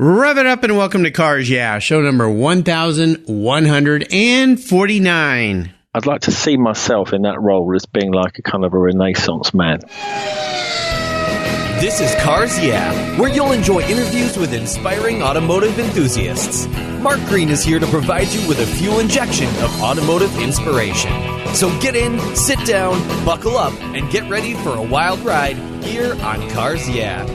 Rev it up and welcome to Cars Yeah, show number 1149. I'd like to see myself in that role as being like a kind of a Renaissance man. This is Cars Yeah, where you'll enjoy interviews with inspiring automotive enthusiasts. Mark Green is here to provide you with a fuel injection of automotive inspiration. So get in, sit down, buckle up, and get ready for a wild ride here on Cars Yeah.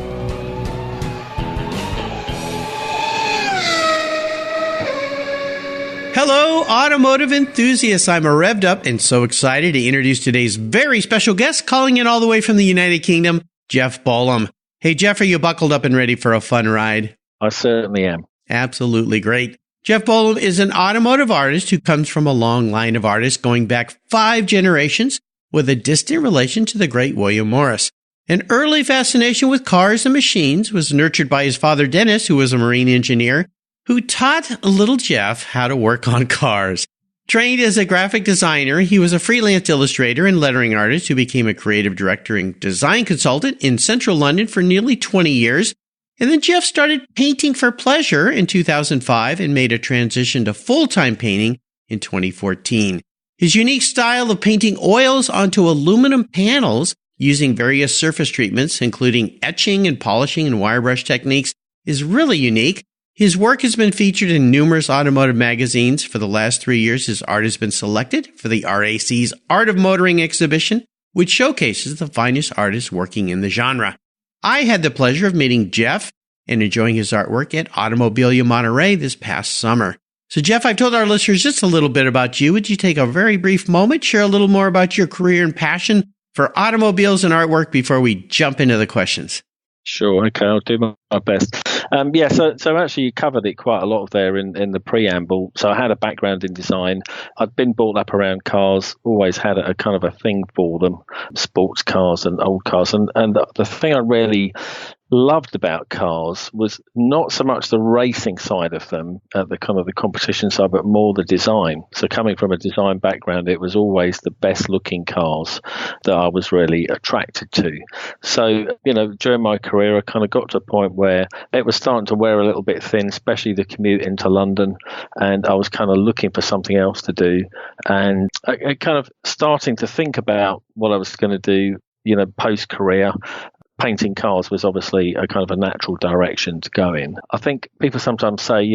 Hello, automotive enthusiasts. I'm revved up and so excited to introduce today's very special guest, calling in all the way from the United Kingdom, Geoff Bolam. Hey, Geoff, are you buckled up and ready for a fun ride? I certainly am. Absolutely great. Geoff Bolam is an automotive artist who comes from a long line of artists going back 5 generations with a distant relation to the great William Morris. An early fascination with cars and machines was nurtured by his father, Denis, who was a marine engineer, who taught little Geoff how to work on cars. Trained as a graphic designer, he was a freelance illustrator and lettering artist who became a creative director and design consultant in central London for nearly 20 years. And then Geoff started painting for pleasure in 2005 and made a transition to full-time painting in 2014. His unique style of painting oils onto aluminum panels using various surface treatments, including etching and polishing and wire brush techniques, is really unique. His work has been featured in numerous automotive magazines. For the last 3 years, his art has been selected for the RAC's Art of Motoring exhibition, which showcases the finest artists working in the genre. I had the pleasure of meeting Geoff and enjoying his artwork at Automobilia Monterey this past summer. So, Geoff, I've told our listeners just a little bit about you. Would you take a very brief moment, share a little more about your career and passion for automobiles and artwork before we jump into the questions? Sure, okay, I'll do my best. So actually you covered it quite a lot there in the preamble. So I had a background in design. I'd been brought up around cars, always had a kind of a thing for them, sports cars and old cars. And the thing I really loved about cars was not so much the racing side of them, the kind of the competition side, but more the design. So coming from a design background, it was always the best looking cars that I was really attracted to. So, during my career, I kind of got to a point where it was starting to wear a little bit thin, especially the commute into London. And I was kind of looking for something else to do. And I kind of starting to think about what I was going to do, post-career. Painting cars was obviously a kind of a natural direction to go in. I think people sometimes say,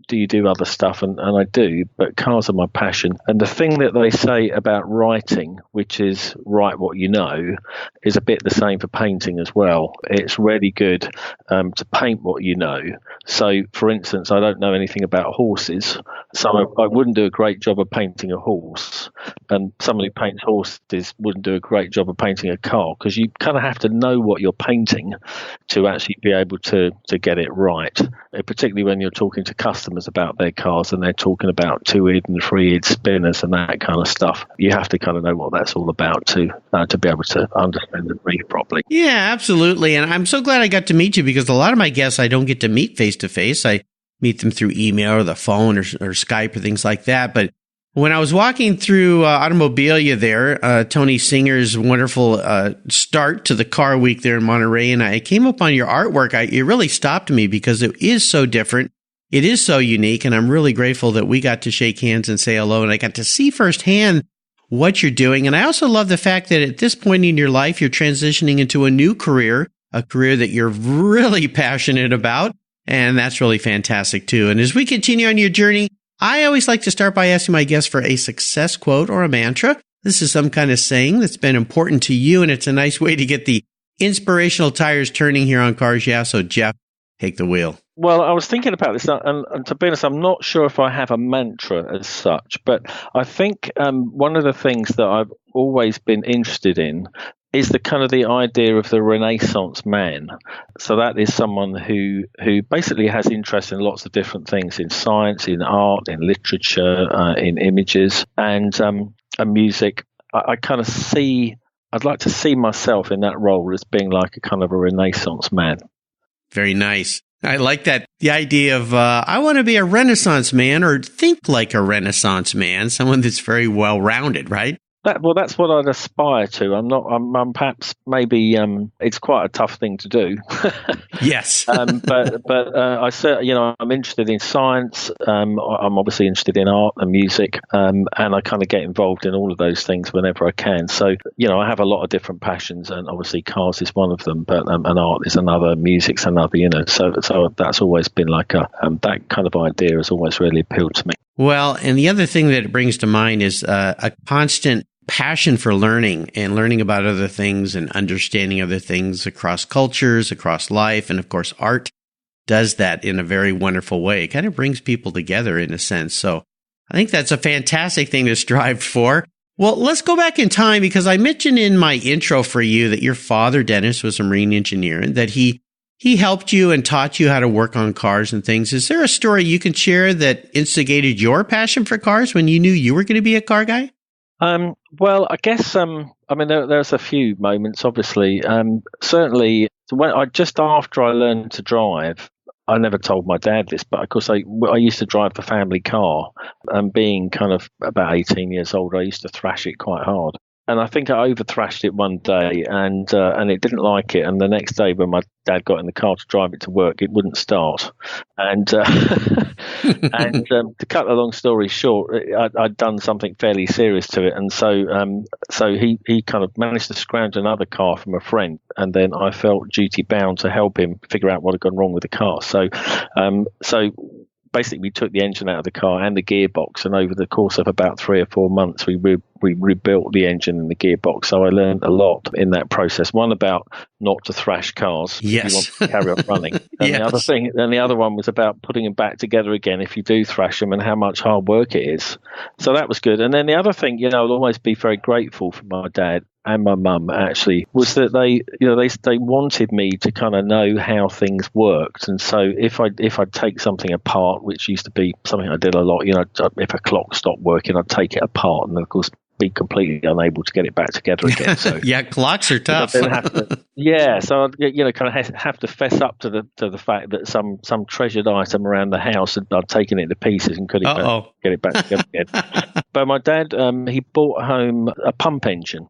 do you do other stuff? And I do, but cars are my passion. And the thing that they say about writing, which is write what you know, is a bit the same for painting as well. It's really good to paint what you know. So, for instance, I don't know anything about horses, so I wouldn't do a great job of painting a horse. And somebody who paints horses wouldn't do a great job of painting a car, because you kind of have to know what you're painting to actually be able to get it right, particularly when you're talking to customers about their cars and they're talking about 2-eared and 3-eared spinners and that kind of stuff. You have to kind of know what that's all about to be able to understand the brief properly. Yeah, absolutely. And I'm so glad I got to meet you, because a lot of my guests I don't get to meet face to face. I meet them through email or the phone or Skype or things like that. But when I was walking through Automobilia there, Tony Singer's wonderful start to the car week there in Monterey, and I came up on your artwork, it really stopped me because it is so different. It is so unique, and I'm really grateful that we got to shake hands and say hello, and I got to see firsthand what you're doing. And I also love the fact that at this point in your life, you're transitioning into a new career, a career that you're really passionate about, and that's really fantastic too. And as we continue on your journey, I always like to start by asking my guests for a success quote or a mantra. This is some kind of saying that's been important to you, and it's a nice way to get the inspirational tires turning here on Cars Yeah. So, Geoff, take the wheel. Well, I was thinking about this, and to be honest, I'm not sure if I have a mantra as such, but I think one of the things that I've always been interested in is the idea of the Renaissance man. So that is someone who basically has interest in lots of different things, in science, in art, in literature, in images, and music. I'd like to see myself in that role as being like a kind of a Renaissance man. Very nice. I like that. The idea of, I want to be a Renaissance man, or think like a Renaissance man, someone that's very well-rounded, right? That's what I'd aspire to. I'm perhaps maybe it's quite a tough thing to do. Yes. But I certainly, I'm interested in science. I'm obviously interested in art and music, and I kind of get involved in all of those things whenever I can. So, I have a lot of different passions, and obviously cars is one of them, but and art is another, music's another. So that's always been like that kind of idea has always really appealed to me. Well, and the other thing that it brings to mind is a constant passion for learning and learning about other things and understanding other things across cultures, across life. And of course, art does that in a very wonderful way. It kind of brings people together in a sense. So I think that's a fantastic thing to strive for. Well, let's go back in time, because I mentioned in my intro for you that your father, Dennis, was a marine engineer and that he helped you and taught you how to work on cars and things. Is there a story you can share that instigated your passion for cars when you knew you were going to be a car guy? Well, I guess there's a few moments. Obviously, certainly just after I learned to drive, I never told my dad this, but of course I used to drive the family car, and being kind of about 18 years old, I used to thrash it quite hard. And I think I over thrashed it one day, and it didn't like it. And the next day, when my dad got in the car to drive it to work, it wouldn't start. And to cut a long story short, I'd done something fairly serious to it, and so he kind of managed to scrounge another car from a friend, and then I felt duty bound to help him figure out what had gone wrong with the car. So basically, we took the engine out of the car and the gearbox, and over the course of about 3 or 4 months, we rebuilt the engine and the gearbox. So I learned a lot in that process. One, about not to thrash cars if you want to carry on running. And Yes. the other one was about putting them back together again if you do thrash them, and how much hard work it is. So that was good. And then the other thing, I'll always be very grateful for my dad and my mum, actually, was that they wanted me to kind of know how things worked. And so if I'd take something apart, which used to be something I did a lot, if a clock stopped working, I'd take it apart, and of course be completely unable to get it back together again. So Yeah, clocks are tough. so I'd kind of have to fess up to the fact that some treasured item around the house I'd taken it to pieces and couldn't get it back together again. But my dad, he brought home a pump engine.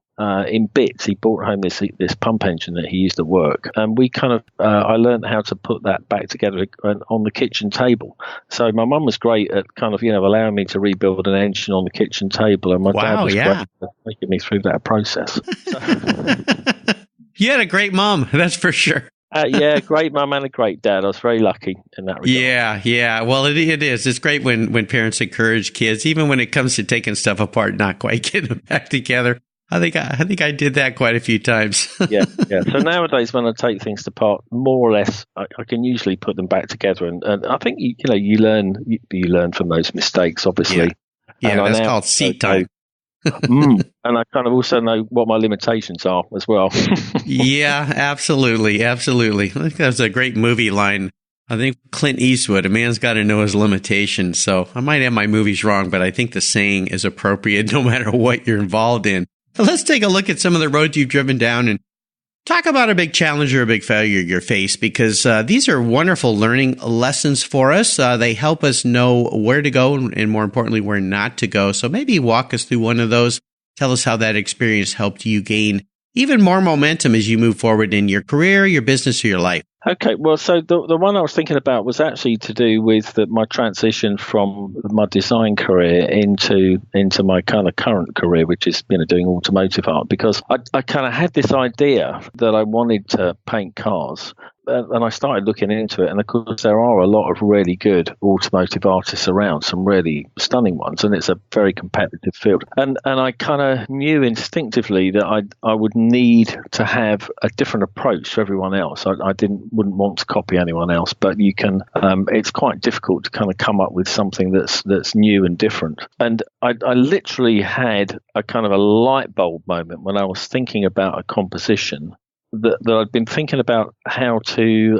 In bits, he brought home this pump engine that he used at work, and we kind of I learned how to put that back together on the kitchen table. So my mum was great at kind of allowing me to rebuild an engine on the kitchen table, and my dad was great at taking me through that process. You had a great mom, that's for sure. Great mum and a great dad. I was very lucky in that regard. Yeah. Well, it is. It's great when parents encourage kids, even when it comes to taking stuff apart, not quite getting them back together. I think I did that quite a few times. Yeah. So nowadays, when I take things apart, more or less, I can usually put them back together, and I think you learn from those mistakes, obviously. Yeah, and that's called seat time. And I kind of also know what my limitations are as well. Yeah, absolutely. I think that was a great movie line. I think Clint Eastwood, a man's got to know his limitations. So I might have my movies wrong, but I think the saying is appropriate no matter what you're involved in. Let's take a look at some of the roads you've driven down and talk about a big challenge or a big failure you faced, because these are wonderful learning lessons for us. They help us know where to go and, more importantly, where not to go. So maybe walk us through one of those. Tell us how that experience helped you gain even more momentum as you move forward in your career, your business, or your life. Okay, well, so the one I was thinking about was actually to do with my transition from my design career into my kind of current career, which is doing automotive art, because I kind of had this idea that I wanted to paint cars. And I started looking into it, and of course there are a lot of really good automotive artists around, some really stunning ones, and it's a very competitive field. And I kind of knew instinctively that I would need to have a different approach to everyone else. I wouldn't want to copy anyone else, but you can. It's quite difficult to kind of come up with something that's new and different. And I literally had a kind of a light bulb moment when I was thinking about a composition that I'd been thinking about how to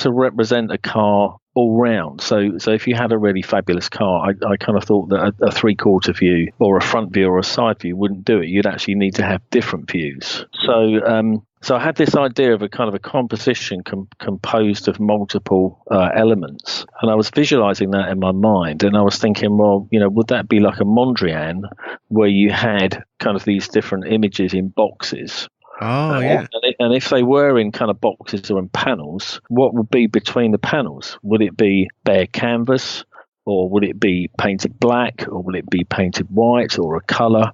represent a car all round. So if you had a really fabulous car, I kind of thought that a 3/4 view or a front view or a side view wouldn't do it. You'd actually need to have different views. So So I had this idea of a kind of a composition composed of multiple elements, and I was visualizing that in my mind, and I was thinking, well, would that be like a Mondrian where you had kind of these different images in boxes? Oh, yeah. And if they were in kind of boxes or in panels, what would be between the panels? Would it be bare canvas? Or would it be painted black, or would it be painted white, or a colour?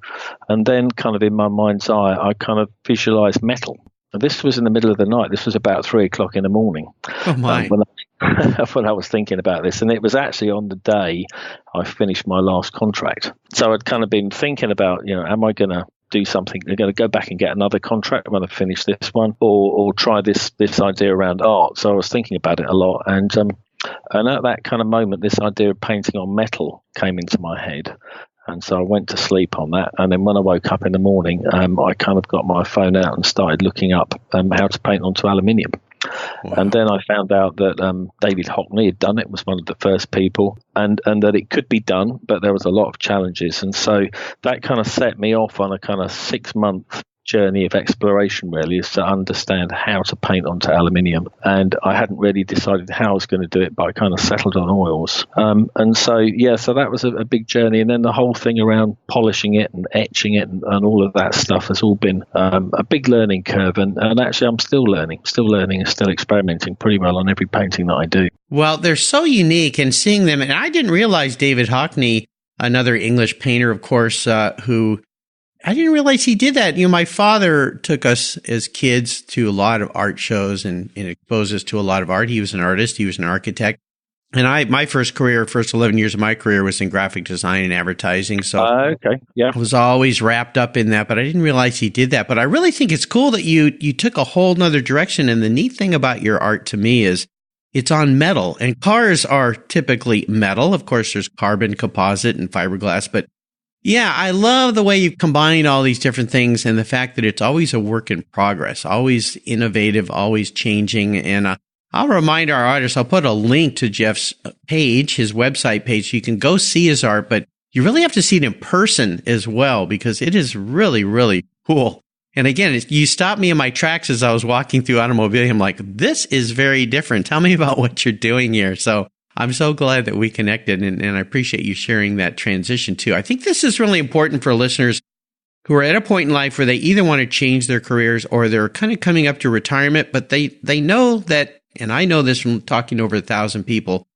And then kind of in my mind's eye, I kind of visualised metal. And this was in the middle of the night. This was about 3:00 in the morning. Oh, my. When I was thinking about this. And it was actually on the day I finished my last contract. So I'd kind of been thinking about, am I going to do something? They're going to go back and get another contract when I finish this one, or try this idea around art. So I was thinking about it a lot. And at that kind of moment, this idea of painting on metal came into my head. And so I went to sleep on that. And then when I woke up in the morning, I kind of got my phone out and started looking up how to paint onto aluminium. Wow. And then I found out that David Hockney had done it, was one of the first people, and that it could be done, but there was a lot of challenges. And so that kind of set me off on a kind of 6-month journey of exploration, really, is to understand how to paint onto aluminium. And I hadn't really decided how I was going to do it, but I kind of settled on oils. And so that was a big journey. And then the whole thing around polishing it and etching it and all of that stuff has all been a big learning curve. And actually, I'm still learning and still experimenting pretty well on every painting that I do. Well, they're so unique, and seeing them, and I didn't realize David Hockney, another English painter, of course, who I didn't realize he did that. My father took us as kids to a lot of art shows and exposed us to a lot of art. He was an artist. He was an architect. And my first 11 years of my career was in graphic design and advertising. So okay. Yeah. I was always wrapped up in that, but I didn't realize he did that. But I really think it's cool that you took a whole nother direction. And the neat thing about your art to me is it's on metal, and cars are typically metal. Of course, there's carbon, composite, and fiberglass, but yeah, I love the way you've combined all these different things, and the fact that it's always a work in progress, always innovative, always changing. And I'll remind our audience, I'll put a link to Geoff's page, his website page, so you can go see his art, but you really have to see it in person as well, because it is really, really cool. And again, you stopped me in my tracks as I was walking through Automobile. I'm like, this is very different. Tell me about what you're doing here. So I'm so glad that we connected, and I appreciate you sharing that transition too. I think this is really important for listeners who are at a point in life where they either want to change their careers or they're kind of coming up to retirement, but they know that, and I know this from talking to over 1,000 people,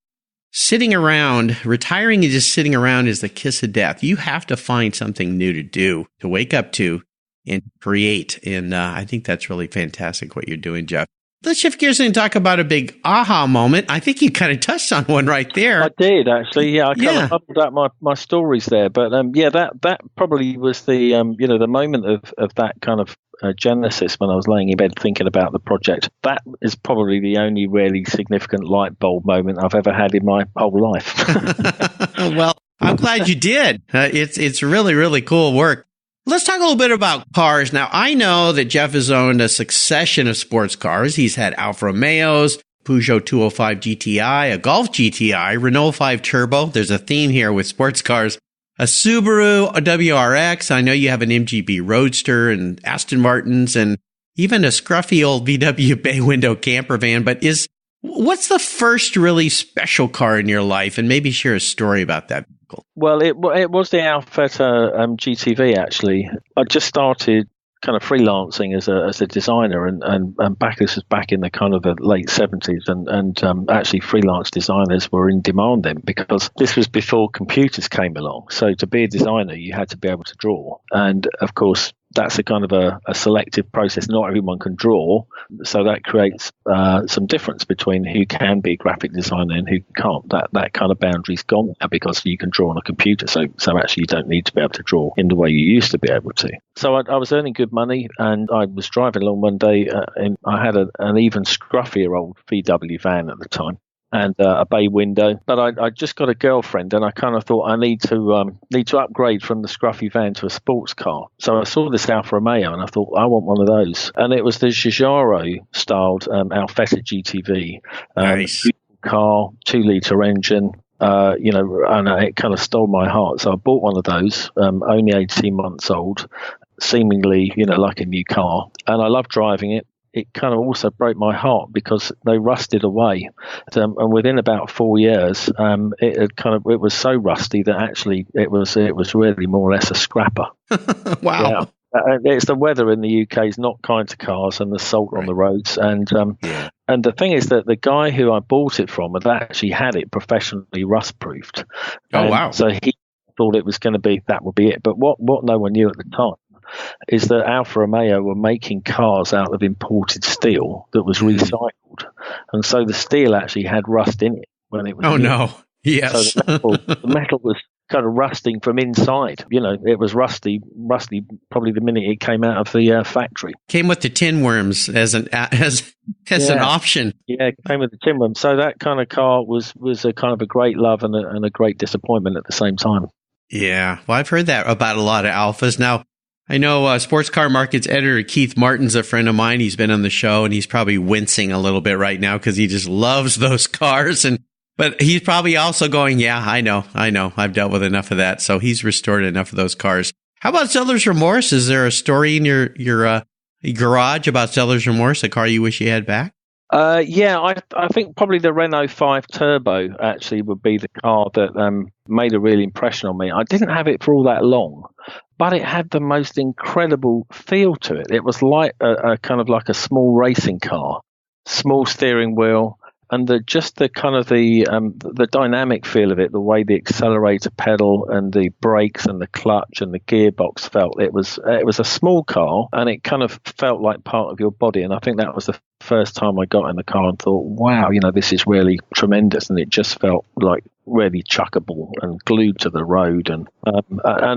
sitting around, retiring and just sitting around is the kiss of death. You have to find something new to do, to wake up to and create. And I think that's really fantastic what you're doing, Geoff. Let's shift gears and talk about a big aha moment. I think you kind of touched on one right there. I did, actually. Yeah, I kind of bubbled out my stories there. But that probably was the, the moment of that kind of genesis when I was laying in bed thinking about the project. That is probably the only really significant light bulb moment I've ever had in my whole life. Well, I'm glad you did. It's really, really cool work. Let's talk a little bit about cars. Now, I know that Geoff has owned a succession of sports cars. He's had Alfa Romeos, Peugeot 205 GTI, a Golf GTI, Renault 5 Turbo. There's a theme here with sports cars. A Subaru, a WRX. I know you have an MGB Roadster and Aston Martins and even a scruffy old VW bay window camper van. But what's the first really special car in your life? And maybe share a story about that. Well, it was the Alfetta GTV, actually. I just started kind of freelancing as a designer, and this was back in the kind of the late 70s, and actually freelance designers were in demand then, because this was before computers came along. So to be a designer, you had to be able to draw. And of course, that's a kind of a selective process. Not everyone can draw, so that creates some difference between who can be a graphic designer and who can't. That kind of boundary's gone now, because you can draw on a computer, so actually you don't need to be able to draw in the way you used to be able to. So I was earning good money, and I was driving along one day, and I had an even scruffier old VW van at the time, and a bay window. But I just got a girlfriend, and I kind of thought I need to upgrade from the scruffy van to a sports car. So I saw this Alfa Romeo, and I thought, I want one of those. And it was the Giugiaro styled Alfetta GTV. Nice. Car, 2-litre engine. And it kind of stole my heart. So I bought one of those, only 18 months old. seemingly, like a new car. And I love driving it. It kind of also broke my heart because they rusted away, and within about 4 years, it was so rusty that actually it was really more or less a scrapper. Wow. Yeah. It's the weather in the UK is not kind to cars, and the salt on the roads, and the thing is that the guy who I bought it from had actually had it professionally rust-proofed. Oh, wow! So he thought it was going to be that would be it, but what no one knew at the time is that Alfa Romeo were making cars out of imported steel that was recycled, and so the steel actually had rust in it when it was. Oh new. No! Yes, so the metal was kind of rusting from inside. It was rusty probably the minute it came out of the factory. Came with the tin worms as an option. Yeah, it came with the tin worms. So that kind of car was a kind of a great love and a great disappointment at the same time. Yeah, well, I've heard that about a lot of Alphas. Now, I know Sports Car Market's editor Keith Martin's a friend of mine. He's been on the show, and he's probably wincing a little bit right now because he just loves those cars. But he's probably also going, yeah, I know. I've dealt with enough of that. So he's restored enough of those cars. How about Seller's Remorse? Is there a story in your garage about Seller's Remorse, a car you wish you had back? I think probably the Renault 5 Turbo actually would be the car that made a real impression on me. I didn't have it for all that long, but it had the most incredible feel to it. It was like a kind of like a small racing car, small steering wheel, and the dynamic feel of it, the way the accelerator pedal and the brakes and the clutch and the gearbox felt. It was a small car, and it kind of felt like part of your body. And I think that was the first time I got in the car and thought, wow, this is really tremendous. And it just felt like really chuckable and glued to the road, and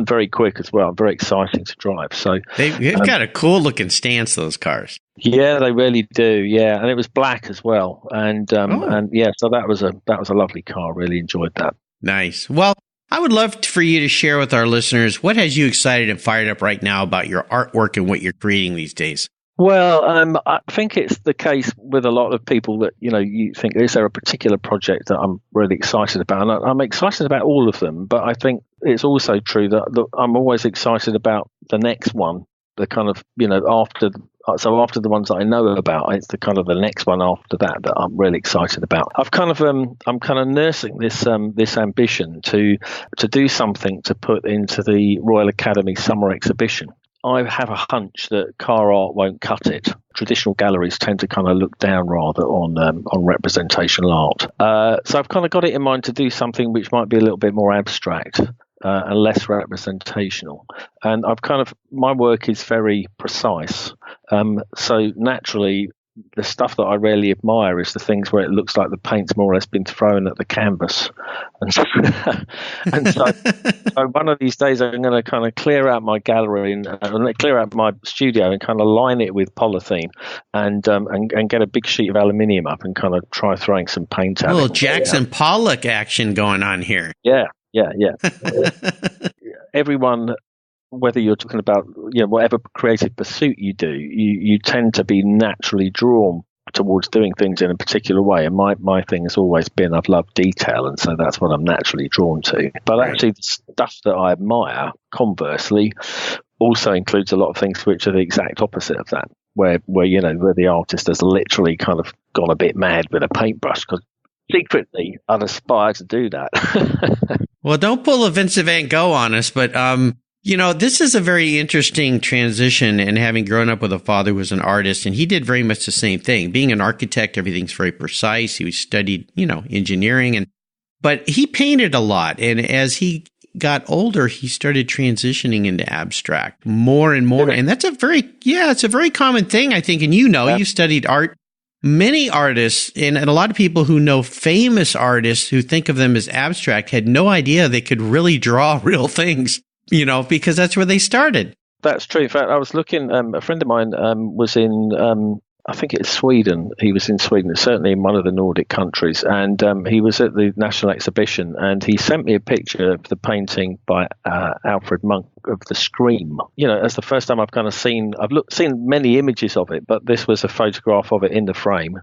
very quick as well, very exciting to drive. So they've got a cool looking stance, those cars. Yeah, they really do. Yeah, and it was black as well, and so that was a lovely car. Really enjoyed that. Nice. Well, I would love for you to share with our listeners what has you excited and fired up right now about your artwork and what you're creating these days. Well, I think it's the case with a lot of people that, you think, is there a particular project that I'm really excited about? And I'm excited about all of them, but I think it's also true that I'm always excited about the next one, the kind of, after the ones that I know about, it's the kind of the next one after that I'm really excited about. I'm kind of nursing this ambition to do something to put into the Royal Academy Summer Exhibition. I have a hunch that car art won't cut it. Traditional galleries tend to kind of look down rather on representational art. So I've kind of got it in mind to do something which might be a little bit more abstract and less representational. And my work is very precise. So naturally, the stuff that I really admire is the things where it looks like the paint's more or less been thrown at the canvas. And so, so one of these days I'm going to kind of clear out my gallery and clear out my studio and kind of line it with polythene and get a big sheet of aluminium up and kind of try throwing some paint at it. A little Jackson Pollock action going on here. Yeah. Everyone, whether you're talking about whatever creative pursuit you do, you tend to be naturally drawn towards doing things in a particular way. And my thing has always been I've loved detail, and so that's what I'm naturally drawn to. But actually, the stuff that I admire, conversely, also includes a lot of things which are the exact opposite of that, where the artist has literally kind of gone a bit mad with a paintbrush, because secretly I'd aspire to do that. Well, don't pull a Vincent van Gogh on us, but this is a very interesting transition, and having grown up with a father who was an artist, and he did very much the same thing. Being an architect, everything's very precise. He studied, engineering, but he painted a lot. And as he got older, he started transitioning into abstract more and more. And that's it's a very common thing, I think. And you studied art. Many artists and a lot of people who know famous artists who think of them as abstract had no idea they could really draw real things, because that's where they started. That's true. In fact, I was looking, a friend of mine was in, I think it's Sweden. He was in Sweden, certainly in one of the Nordic countries. And he was at the National Exhibition, and he sent me a picture of the painting by Alfred Monk of The Scream. That's the first time I've kind of seen many images of it, but this was a photograph of it in the frame.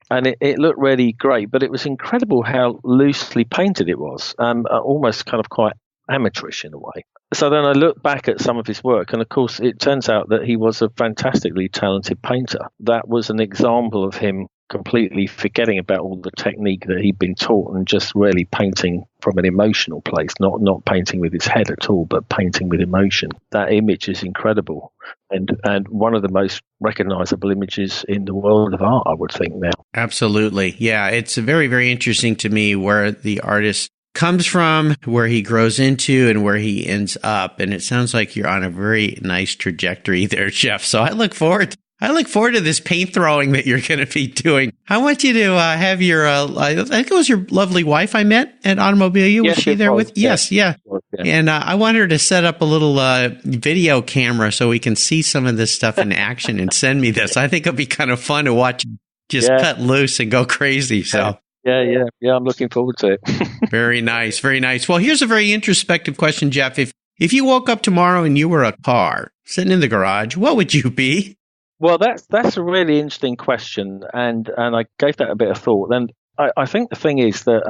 And it looked really great, but it was incredible how loosely painted it was, almost kind of quite amateurish in a way. So then I look back at some of his work, and of course, it turns out that he was a fantastically talented painter. That was an example of him completely forgetting about all the technique that he'd been taught and just really painting from an emotional place, not painting with his head at all, but painting with emotion. That image is incredible, and one of the most recognizable images in the world of art, I would think now. Absolutely. Yeah, it's very, very interesting to me where the artist comes from, where he grows into, and where he ends up. And it sounds like you're on a very nice trajectory there, Geoff. So I look forward to this paint throwing that you're going to be doing. I want you to have your, I think it was your lovely wife I met at Automobilia. Yes, was she there with? Yeah. Yes, yeah. And I want her to set up a little video camera so we can see some of this stuff in action and send me this. I think it'll be kind of fun to watch just cut loose and go crazy. So. Yeah. I'm looking forward to it. Very nice. Very nice. Well, here's a very introspective question, Geoff. If you woke up tomorrow and you were a car sitting in the garage, what would you be? Well, that's a really interesting question, and I gave that a bit of thought. And I think the thing is that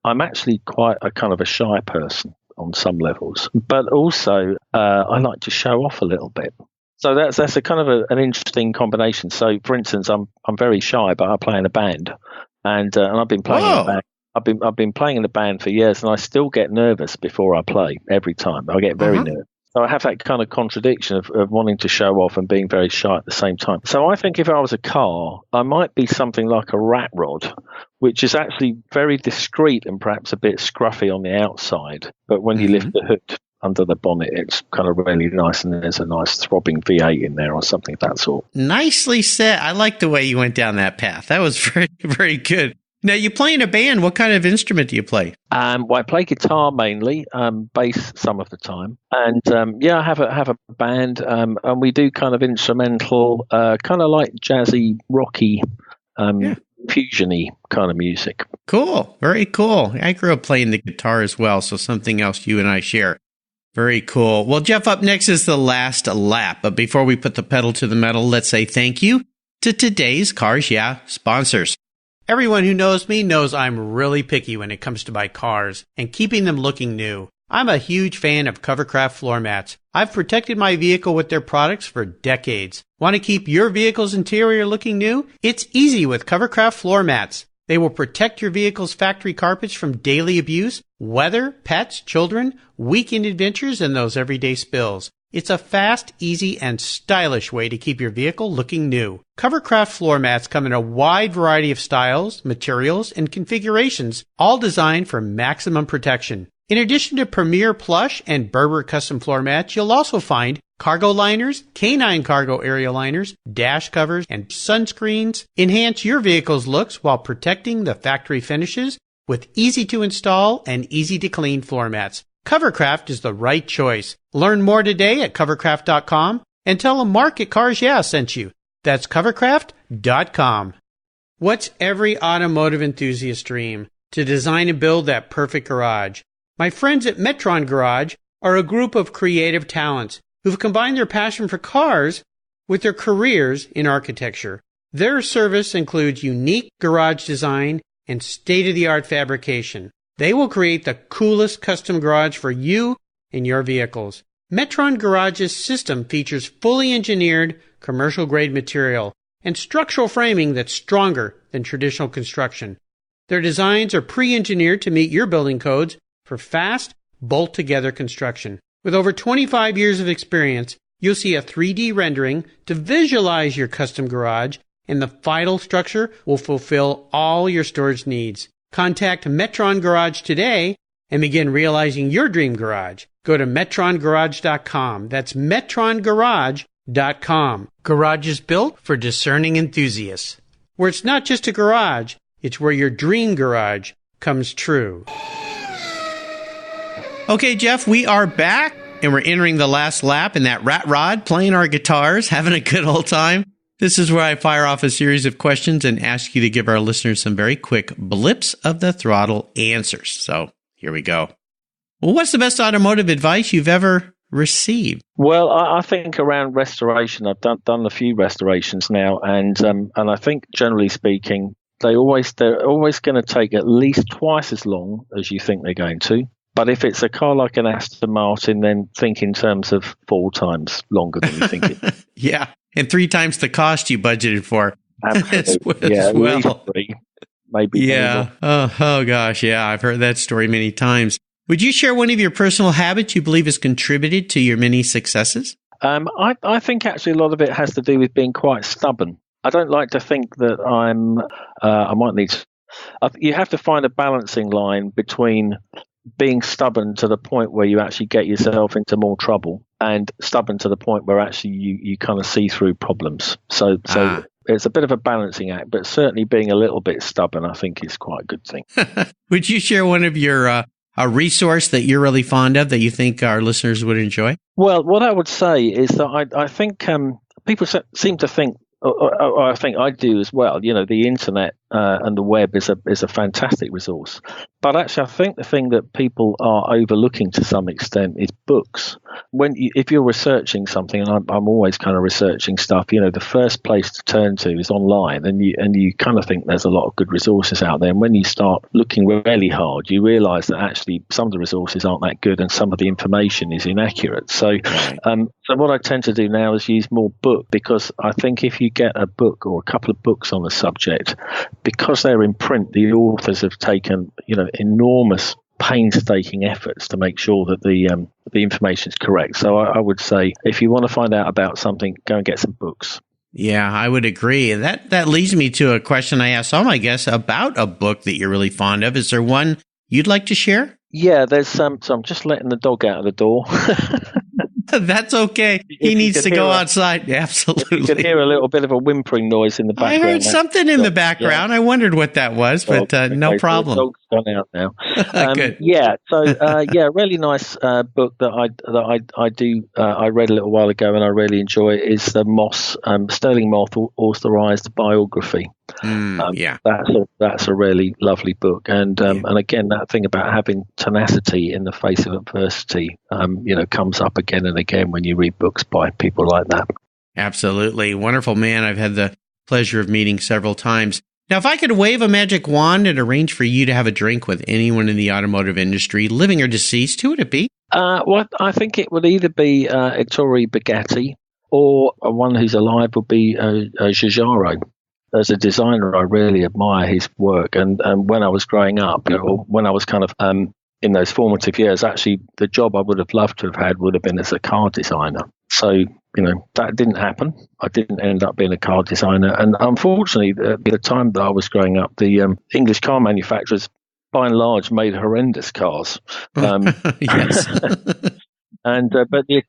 I'm actually quite a kind of a shy person on some levels, but also I like to show off a little bit. So that's a kind of an interesting combination. So, for instance, I'm very shy, but I play in a band, and I've been playing in a band. I've been playing in a band for years, and I still get nervous before I play every time. I get very nervous. So I have that kind of contradiction of wanting to show off and being very shy at the same time. So I think if I was a car, I might be something like a rat rod, which is actually very discreet and perhaps a bit scruffy on the outside. But when you lift the hood under the bonnet, it's kind of really nice, and there's a nice throbbing V8 in there or something of that sort. Nicely said. I like the way you went down that path. That was very, very good. Now, you play in a band. What kind of instrument do you play? Well, I play guitar mainly, bass some of the time. And I have a band, and we do kind of instrumental, kind of like jazzy, rocky, fusion-y kind of music. Cool. Very cool. I grew up playing the guitar as well, so something else you and I share. Very cool. Well, Geoff, up next is the last lap. But before we put the pedal to the metal, let's say thank you to today's Cars Yeah sponsors. Everyone who knows me knows I'm really picky when it comes to my cars and keeping them looking new. I'm a huge fan of Covercraft floor mats. I've protected my vehicle with their products for decades. Want to keep your vehicle's interior looking new? It's easy with Covercraft floor mats. They will protect your vehicle's factory carpets from daily abuse, weather, pets, children, weekend adventures, and those everyday spills. It's a fast, easy, and stylish way to keep your vehicle looking new. Covercraft floor mats come in a wide variety of styles, materials, and configurations, all designed for maximum protection. In addition to Premier Plush and Berber custom floor mats, you'll also find cargo liners, canine cargo area liners, dash covers, and sunscreens. Enhance your vehicle's looks while protecting the factory finishes with easy-to-install and easy-to-clean floor mats. Covercraft is the right choice. Learn more today at covercraft.com and tell them Mark at Cars Yeah sent you. That's covercraft.com. What's every automotive enthusiast's dream? To design and build that perfect garage. My friends at Metron Garage are a group of creative talents who've combined their passion for cars with their careers in architecture. Their service includes unique garage design and state-of-the-art fabrication. They will create the coolest custom garage for you and your vehicles. Metron Garage's system features fully engineered commercial-grade material and structural framing that's stronger than traditional construction. Their designs are pre-engineered to meet your building codes for fast, bolt-together construction. With over 25 years of experience, you'll see a 3D rendering to visualize your custom garage, and the final structure will fulfill all your storage needs. Contact Metron Garage today and begin realizing your dream garage. Go to metrongarage.com. That's metrongarage.com. Garage is built for discerning enthusiasts. Where it's not just a garage, it's where your dream garage comes true. Okay, Geoff, we are back, and we're entering the last lap in that rat rod, playing our guitars, having a good old time. This is where I fire off a series of questions and ask you to give our listeners some very quick blips of the throttle answers. So here we go. Well, what's the best automotive advice you've ever received? Well, I think around restoration, I've done a few restorations now, and I think generally speaking, they're always going to take at least twice as long as you think they're going to. But if it's a car like an Aston Martin, then think in terms of 4 times longer than you think it. Yeah, and 3 times the cost you budgeted for. Absolutely. Yeah, well. at least 3, maybe. Yeah. Oh, gosh. Yeah, I've heard that story many times. Would you share one of your personal habits you believe has contributed to your many successes? I think actually a lot of it has to do with being quite stubborn. I don't like to think that I might need to. You have to find a balancing line between being stubborn to the point where you actually get yourself into more trouble and stubborn to the point where actually you kind of see through problems. So it's a bit of a balancing act, but certainly being a little bit stubborn, I think, is quite a good thing. Would you share one of your a resource that you're really fond of that you think our listeners would enjoy? Well, what I would say is that I think people seem to think, or I think I do as well, the internet and the web is a fantastic resource. But actually, I think the thing that people are overlooking to some extent is books. If you're researching something, and I'm always kind of researching stuff, the first place to turn to is online, and you kind of think there's a lot of good resources out there. And when you start looking really hard, you realise that actually some of the resources aren't that good, and some of the information is inaccurate. So what I tend to do now is use more book, because I think if you get a book or a couple of books on the subject, because they're in print, the authors have taken enormous painstaking efforts to make sure that the information is correct. So I would say if you want to find out about something, go and get some books. Yeah, I would agree. That leads me to a question I asked all my guests about a book that you're really fond of. Is there one you'd like to share? Yeah, there's some. So I'm just letting the dog out of the door. That's okay. He needs to go outside. Absolutely. You could hear a little bit of a whimpering noise in the background. I heard something in the background. Yeah. I wondered what that was, but no problem. So the dog's gone out now. Good. Yeah. So really nice book that I read a little while ago and I really enjoy is the Moss Sterling Moss authorized biography. Yeah, that's a really lovely book, and again that thing about having tenacity in the face of adversity, comes up again and again when you read books by people like that. Absolutely wonderful man. I've had the pleasure of meeting several times. Now, if I could wave a magic wand and arrange for you to have a drink with anyone in the automotive industry, living or deceased, who would it be? Well, I think it would either be Ettore Bugatti or one who's alive would be Giugiaro. As a designer, I really admire his work. And when I was growing up, when I was kind of in those formative years, actually, the job I would have loved to have had would have been as a car designer. So, that didn't happen. I didn't end up being a car designer. And unfortunately, at the time that I was growing up, the English car manufacturers, by and large, made horrendous cars. Yes. But the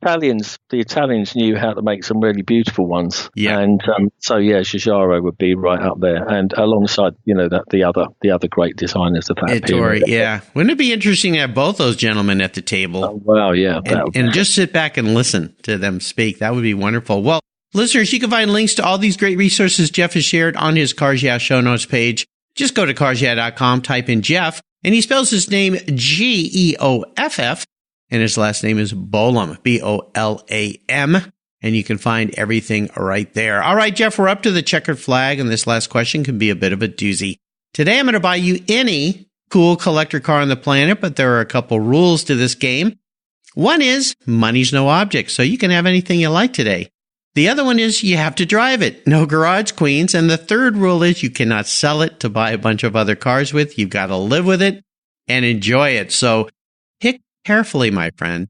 Italians knew how to make some really beautiful ones. Yeah. And Giugiaro would be right up there, and alongside the other great designers of that period. Yeah. Wouldn't it be interesting to have both those gentlemen at the table? Oh, well, yeah. And just sit back and listen to them speak. That would be wonderful. Well, listeners, you can find links to all these great resources Geoff has shared on his Cars Yeah show notes page. Just go to carsyeah.com, type in Geoff, and he spells his name Geoff. And his last name is Bolam, Bolam. And you can find everything right there. All right, Geoff, we're up to the checkered flag, and this last question can be a bit of a doozy. Today, I'm going to buy you any cool collector car on the planet, but there are a couple rules to this game. One is money's no object, so you can have anything you like today. The other one is you have to drive it. No garage queens. And the third rule is you cannot sell it to buy a bunch of other cars with. You've got to live with it and enjoy it. So pick carefully, my friend.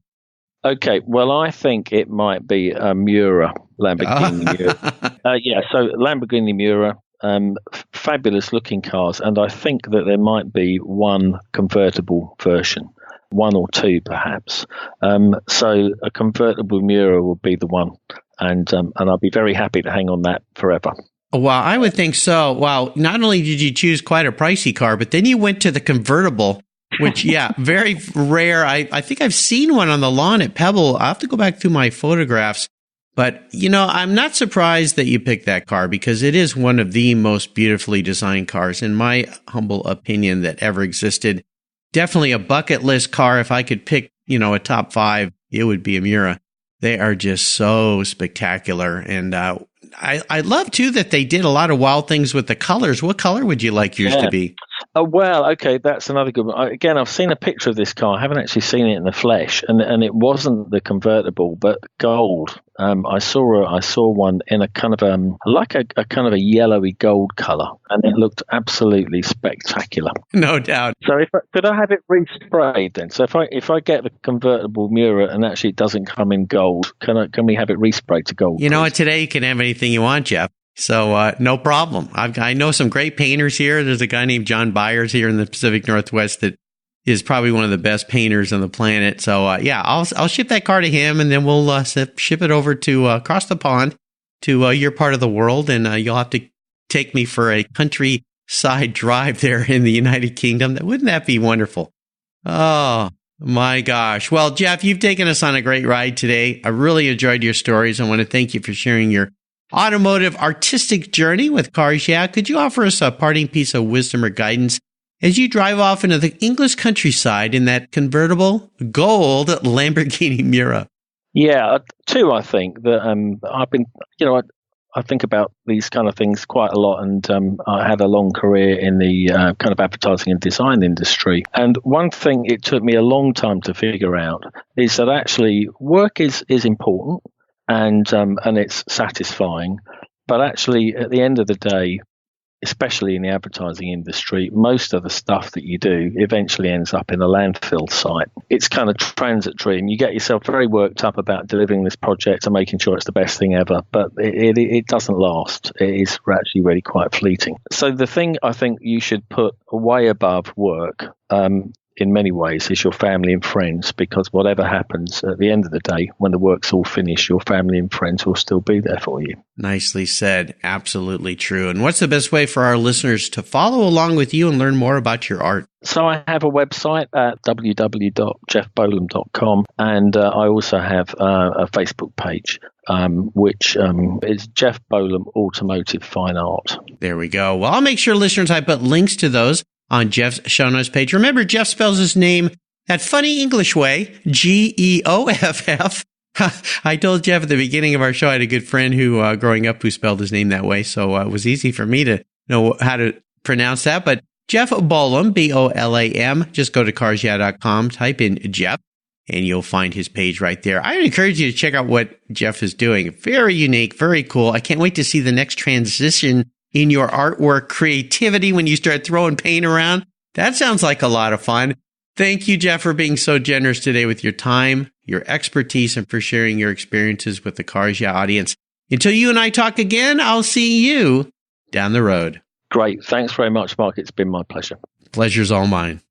Okay, well, I think it might be a Miura, Lamborghini Miura. So Lamborghini Miura, fabulous looking cars, and I think that there might be one convertible version, one or two perhaps. So a convertible Miura would be the one, and I'll be very happy to hang on that forever. Well, I would think so. Wow, not only did you choose quite a pricey car, but then you went to the convertible, which, very rare. I think I've seen one on the lawn at Pebble. I'll have to go back through my photographs. But, I'm not surprised that you picked that car because it is one of the most beautifully designed cars, in my humble opinion, that ever existed. Definitely a bucket list car. If I could pick, a top 5, it would be a Miura. They are just so spectacular. And I love, too, that they did a lot of wild things with the colors. What color would you like yours to be? Oh, well, okay, that's another good one. Again, I've seen a picture of this car. I haven't actually seen it in the flesh, and it wasn't the convertible, but gold. I saw one in a kind of like a kind of a yellowy gold color, and it looked absolutely spectacular. No doubt. So could I have it resprayed then? So if I get the convertible Miura and actually it doesn't come in gold, can we have it resprayed to gold? You know what? Today you can have anything you want, Geoff. So no problem. I know some great painters here. There's a guy named John Byers here in the Pacific Northwest that is probably one of the best painters on the planet. So I'll ship that car to him, and then we'll ship it over to across the pond to your part of the world, and you'll have to take me for a countryside drive there in the United Kingdom. Wouldn't that be wonderful? Oh my gosh. Well, Geoff, you've taken us on a great ride today. I really enjoyed your stories. I want to thank you for sharing your automotive artistic journey with Cars Yeah. Could you offer us a parting piece of wisdom or guidance as you drive off into the English countryside in that convertible gold Lamborghini Miura? Yeah, two, I think that I've been, I think about these kind of things quite a lot, and I had a long career in the kind of advertising and design industry. And one thing it took me a long time to figure out is that actually work is important, and it's satisfying, but actually at the end of the day, especially in the advertising industry, most of the stuff that you do eventually ends up in a landfill site. It's kind of transitory, and you get yourself very worked up about delivering this project and making sure it's the best thing ever, but it doesn't last. It is actually really quite fleeting. So the thing I think you should put way above work, in many ways, is your family and friends, because whatever happens at the end of the day, when the work's all finished, your family and friends will still be there for you. Nicely said. Absolutely true. And what's the best way for our listeners to follow along with you and learn more about your art? So I have a website at www.geoffbolam.com, and I also have a Facebook page, which is Geoff Bolam Automotive Fine Art. There we go. Well, I'll make sure, listeners, I put links to those on Geoff's show notes page. Remember, Geoff spells his name that funny English way, Geoff. I told Geoff at the beginning of our show, I had a good friend who, growing up, who spelled his name that way. So it was easy for me to know how to pronounce that. But Geoff Bolam, Bolam, just go to carsyeah.com, type in Geoff, and you'll find his page right there. I would encourage you to check out what Geoff is doing. Very unique, very cool. I can't wait to see the next transition in your artwork creativity when you start throwing paint around. That sounds like a lot of fun. Thank you, Geoff, for being so generous today with your time, your expertise, and for sharing your experiences with the Cars Yeah audience. Until you and I talk again, I'll see you down the road. Great. Thanks very much, Mark. It's been my pleasure. Pleasure's all mine.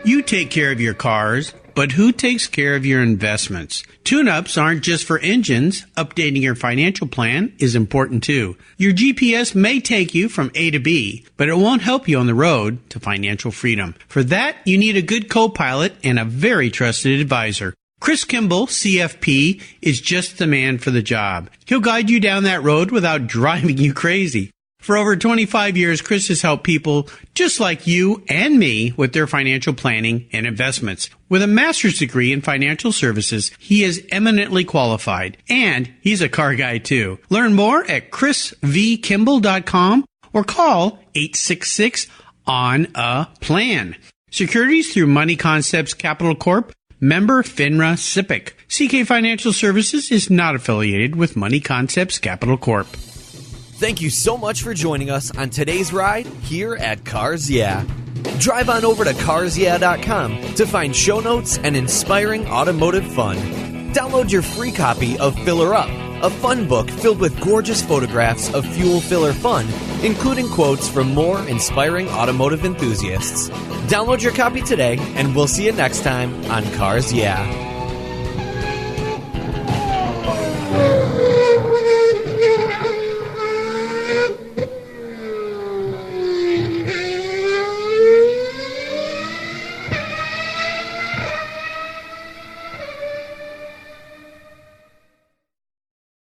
You take care of your cars, but who takes care of your investments? Tune-ups aren't just for engines. Updating your financial plan is important too. Your GPS may take you from A to B, but it won't help you on the road to financial freedom. For that, you need a good co-pilot and a very trusted advisor. Chris Kimball, CFP, is just the man for the job. He'll guide you down that road without driving you crazy. For over 25 years, Chris has helped people just like you and me with their financial planning and investments. With a master's degree in financial services, he is eminently qualified, and he's a car guy too. Learn more at chrisvkimball.com or call 866-ON-A-PLAN. Securities through Money Concepts Capital Corp. Member FINRA SIPC. CK Financial Services is not affiliated with Money Concepts Capital Corp. Thank you so much for joining us on today's ride here at Cars Yeah. Drive on over to carsyeah.com to find show notes and inspiring automotive fun. Download your free copy of Filler Up, a fun book filled with gorgeous photographs of fuel filler fun, including quotes from more inspiring automotive enthusiasts. Download your copy today, and we'll see you next time on Cars Yeah.